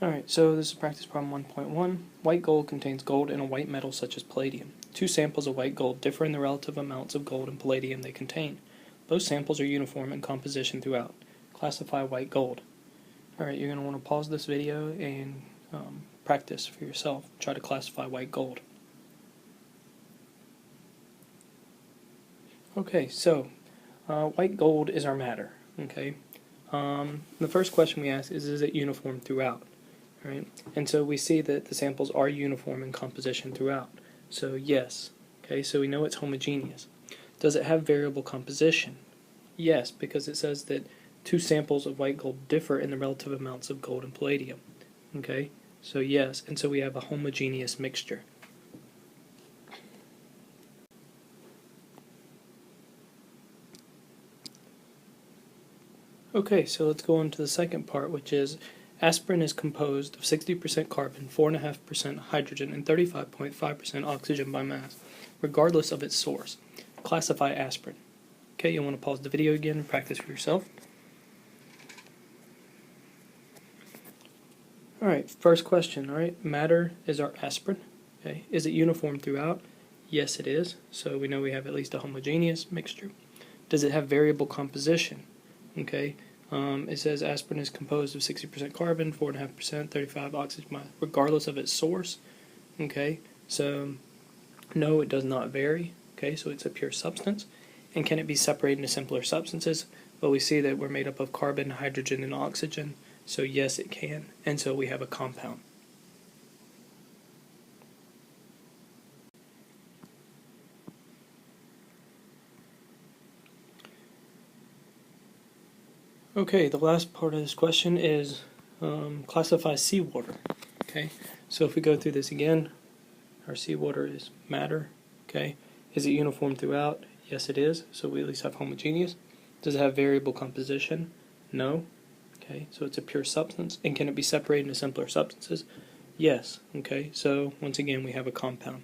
Alright, so this is practice problem 1.1. White gold contains gold in a white metal such as palladium. Two samples of white gold differ in the relative amounts of gold and palladium they contain. Both samples are uniform in composition throughout. Classify white gold. Alright, you're going to want to pause this video and practice for yourself. Try to classify white gold. Okay, so white gold is our matter. Okay, the first question we ask is it uniform throughout? Right, and so we see that the samples are uniform in composition throughout. So yes. Okay, so we know it's homogeneous. Does it have variable composition? Yes, because it says that two samples of white gold differ in the relative amounts of gold and palladium. Okay, so yes, and so we have a homogeneous mixture. Okay, so let's go on to the second part, which is aspirin is composed of 60% carbon, 4.5% hydrogen, and 35.5% oxygen by mass, regardless of its source. Classify aspirin. Okay, you'll want to pause the video again and practice for yourself. Alright, first question, alright, matter is our aspirin. Okay, is it uniform throughout? Yes, it is. So we know we have at least a homogeneous mixture. Does it have variable composition? Okay, it says aspirin is composed of 60% carbon, 4.5%, 35 oxygen, regardless of its source. Okay, so no, it does not vary. Okay, so it's a pure substance. And can it be separated into simpler substances? Well, we see that we're made up of carbon, hydrogen, and oxygen. So yes, it can. And so we have a compound. Okay, the last part of this question is classify seawater. Okay, so if we go through this again, our seawater is matter. Okay, is it uniform throughout? Yes, it is. So we at least have homogeneous. Does it have variable composition? No. Okay, so it's a pure substance. And can it be separated into simpler substances? Yes. Okay, so once again we have a compound.